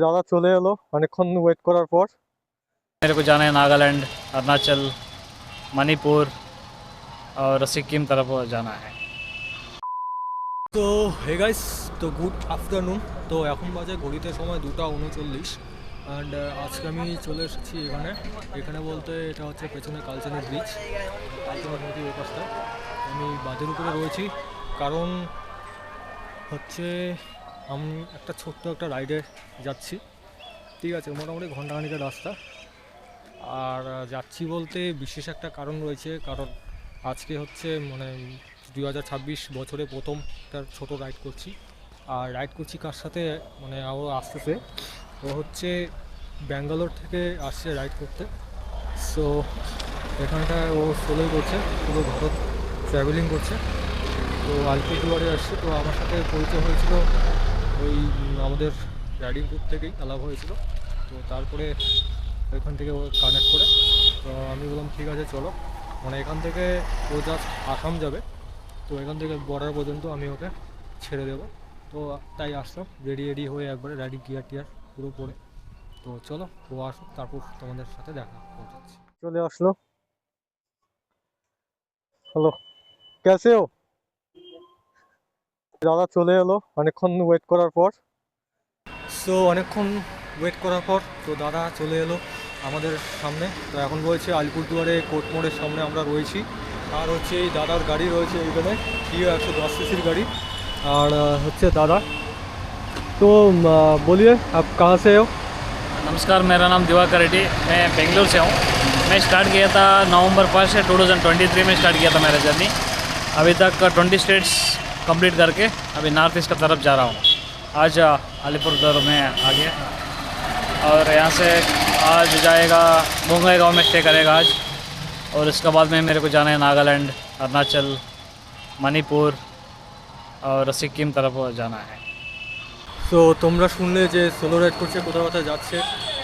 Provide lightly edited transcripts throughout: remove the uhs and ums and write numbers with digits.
দাদা চলে এলো অনেকক্ষণ ওয়েট করার পর। मेरे को जाना है नागालैंड, अरुणाचल, मणिपुर और सिक्किम तरफ जाना है। তো হে গাইস, তো গুড আফটারনুন। তো এখন বাজে ঘড়িতে সময় 2:39 অ্যান্ড আজকে আমি চলে এসেছি এখানে বলতে এটা হচ্ছে পেছনে কালচানি ব্রিজ, কালচানি নদী ওপাশটা। আমি বাঁধের উপরে রয়েছি কারণ হচ্ছে আমি একটা ছোট্ট একটা রাইডে যাচ্ছি। ঠিক আছে, মোটামুটি ঘন্টাখানিকের রাস্তা। আর যাচ্ছি বলতে বিশেষ একটা কারণ রয়েছে, কারণ আজকে হচ্ছে 2026 বছরে প্রথম একটা ছোটো রাইড করছি। আর রাইড করছি কার সাথে, ও আসতেছে, ও হচ্ছে ব্যাঙ্গালোর থেকে আসছে রাইড করতে। সো এখানটায় ও সোলোই করছে, পুরো ভারত ট্রাভেলিং করছে। তো আলিপুরদুয়ারে আসছে। তো আমার সাথে পরিচয় হয়েছিল ওই আমাদের রাইডিং গ্রুপ থেকেই আলাপ হয়েছিল। তো তারপরে এখান থেকে ও কানেক্ট করে, তো আমি বললাম ঠিক আছে চলো। এখান থেকে ও জাস্ট আসাম যাবে, তো এখান থেকে বর্ডার পর্যন্ত আমি ওকে ছেড়ে দেবো। তো তাই আসলাম রেডি হয়ে একবারে রাইডিং গিয়ার টিয়ার পুরো পরে। তো চলো ও আসুক, তারপর তোমাদের সাথে দেখা করছি। চলে আসলো। হ্যালো, কেসে হো? দাদা চলে এলো অনেকক্ষণ ওয়েট করার পর। সো অনেকক্ষণ ওয়েট করার পর তো দাদা চলে এলো আমাদের সামনে। তো এখন রয়েছে আলিপুরদুয়ারে কোর্ট মোড়ের সামনে আমরা রয়েছি। আর হচ্ছে এই দাদার গাড়ি রয়েছে এইখানে, Kia 110 সিসির গাড়ি। আর হচ্ছে দাদা। তো বলিए आप कहाँ से हो? नमस्कार, मेरा नाम दिवाकर रेड्डी, मैं बेंगलोर से हूँ। मैं स्टार्ट किया था नवंबर 1 2023 में स्टार्ट किया था मेरा जर्नी। अभी तक 20 स्टेट्स कंप्लीट करके अभी नॉर्थ ईस्ट की तरफ जा रहा हूँ। आज अलीपुरदुआर में आ गया और यहाँ से आज जाएगा बोंगाईगांव में स्टे करेगा आज। और इसके बाद में मेरे को जाना है नागालैंड, अरुणाचल, मणिपुर और सिक्किम तरफ जाना है। সো তোমরা শুনলে যে সোলো রাইড করছে, কোথাও কোথাও যাচ্ছে।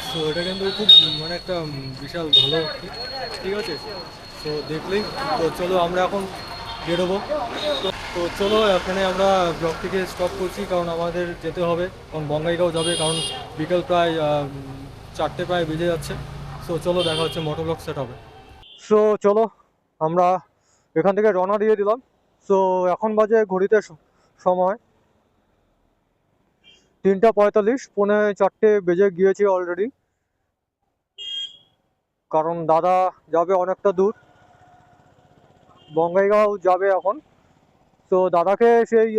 সো এটা কিন্তু খুব একটা বিশাল ভালো, ঠিক আছে। সো দেখলেই তো চলো আমরা এখন বেরোবো। তো চলো এখানে আমরা ব্লগটিকে স্টপ করছি, কারণ আমাদের যেতে হবে, কারণ বঙ্গাইগাঁও যাবে, কারণ বিকেল প্রায় 4টে প্রায় বেজে যাচ্ছে। সো চলো দেখা হচ্ছে মোটর ব্লগ সেট হবে। সো চলো আমরা এখান থেকে রওনা দিয়ে দিলাম। সো এখন বাজে ঘড়িতে সময় 3:45, 3:45 বেজে গিয়েছে অলরেডি। কারণ দাদা যাবে অনেকটা দূর, বঙ্গাইগাঁও যাবে এখন। তো দাদাকে সেই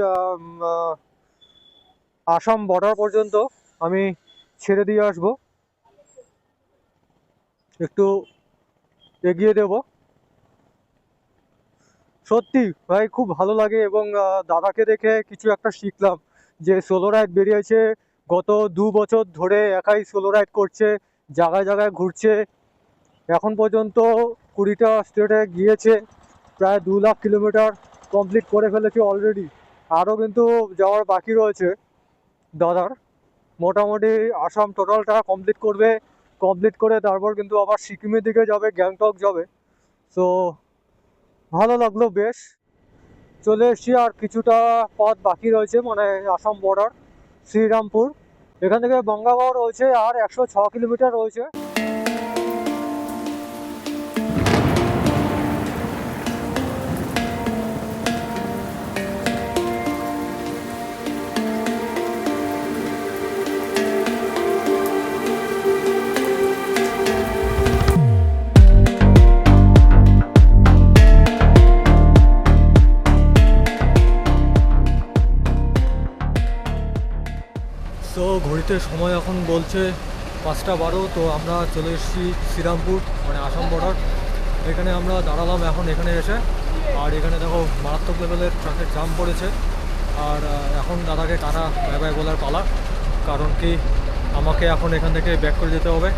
আসাম বর্ডার পর্যন্ত আমি ছেড়ে দিয়ে আসবো, একটু এগিয়ে দেব। সত্যি ভাই খুব ভালো লাগে এবং দাদাকে দেখে কিছু একটা শিখলাম, যে সোলো রাইড বেরিয়েছে, গত 2 বছর ধরে একাই সোলো রাইড করছে, জায়গায় জায়গায় ঘুরছে। এখন পর্যন্ত 20টা স্টেটে গিয়েছে, প্রায় 2 লাখ কিলোমিটার কমপ্লিট করে ফেলেছে অলরেডি। আরও কিন্তু যাওয়ার বাকি রয়েছে দাদার। মোটামুটি আসাম টোটালটা কমপ্লিট করবে, কমপ্লিট করে তারপর কিন্তু আবার সিকিমের দিকে যাবে, গ্যাংটক যাবে। সো ভালো লাগলো বেশ। চলে এসছি, আর কিছুটা পথ বাকি রয়েছে, আসাম বর্ডার শ্রীরামপুর, এখান থেকে বঙ্গাইগাঁও রয়েছে আর 106 কিলোমিটার রয়েছে। তো ঘড়িতে সময় এখন বলছে 5:12। তো আমরা চলে এসেছি শ্রীরামপুর, আসাম বর্ডার। এখানে আমরা দাঁড়ালাম এখন এখানে এসে। আর এখানে দেখো মারাত্মক লেভেলের ট্রাফিক জাম পড়েছে। আর এখন দাদাকে টাটা বাই বাই বলার পালা, কারণ কি আমাকে এখন এখান থেকে ব্যাক করে যেতে হবে,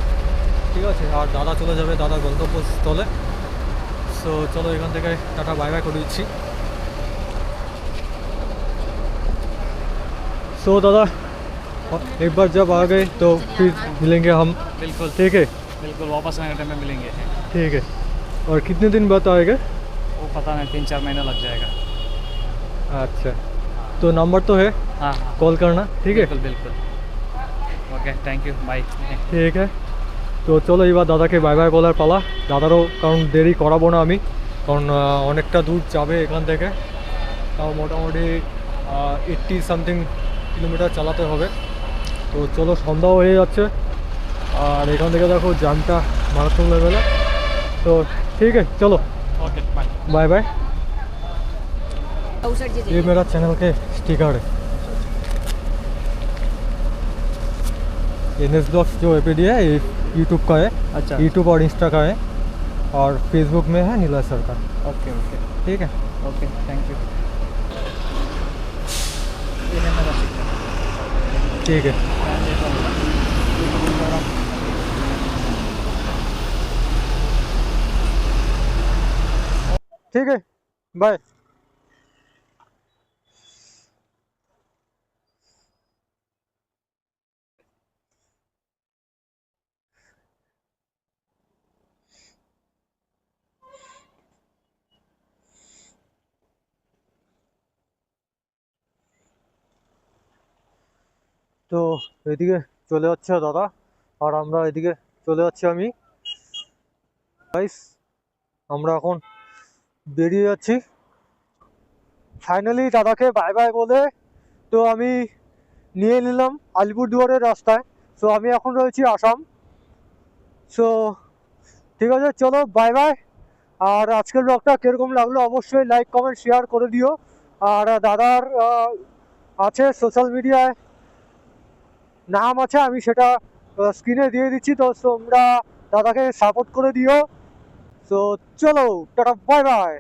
ঠিক আছে। আর দাদা চলে যাবে দাদার গন্তব্যস্থলে। সো চলো এখান থেকে টাটা বাই বাই করে দিচ্ছি। সো দাদা एक बार जब आ गए तो फिर मिलेंगे हम, बिल्कुल ठीक है? बिल्कुल, वापस आने टाइम में मिलेंगे। ठीक है। और कितने दिन बाद आएगा? वो पता नहीं, 3-4 महीना लग जाएगा। अच्छा, तो नंबर तो है, हाँ हाँ, कॉल करना, ठीक है? बिल्कुल बिल्कुल। ओके थैंक यू बाय ঠিক আছে, তো চলো এবার দাদাকে বাই বাই বলার পালা। দাদারও কারণ দেরি করাবো না আমি, কারণ অনেকটা দূর যাবে এখান থেকে, তাও মোটামুটি 80 সামথিং কিলোমিটার চালাতে হবে। তো চলো সন্ধ্যাও হয়ে যাচ্ছে, আর এখান থেকে দেখো জ্যামটা মারাত্মক লেভেলে। তো ঠিক আছে चलो ओके बाय बाय बाय। ये मेरा चैनल के स्टिकर है, NS ब्लॉग्स जो एपीडी है ये यूट्यूब का है, अच्छा यूट्यूब और इंस्टा का है, और फेसबुक में है नीला सर का। ओके ओके ठीक है, ओके थैंक यू ये है मेरा स्टिकर ठीक है। ठीक है बाय। তো এদিকে চলে যাচ্ছে দাদা, আর আমরা এদিকে চলে যাচ্ছি আমি। গাইস আমরা এখন বেরিয়ে যাচ্ছি ফাইনালি দাদাকে বাই বাই বলে। তো আমি নিয়ে নিলাম আলিপুরদুয়ারের রাস্তায়। সো আমি এখন রয়েছি আসাম। সো ঠিক আছে চলো বাই বাই। আর আজকের ব্লগটা কীরকম লাগলো অবশ্যই লাইক কমেন্ট শেয়ার করে দিও। আর দাদার আছে সোশ্যাল মিডিয়ায় নাম আছে, আমি সেটা স্ক্রিনে দিয়ে দিচ্ছি, তো তোমরা দাদাকে সাপোর্ট করে দিও। সো চলো টাটা বাই বাই।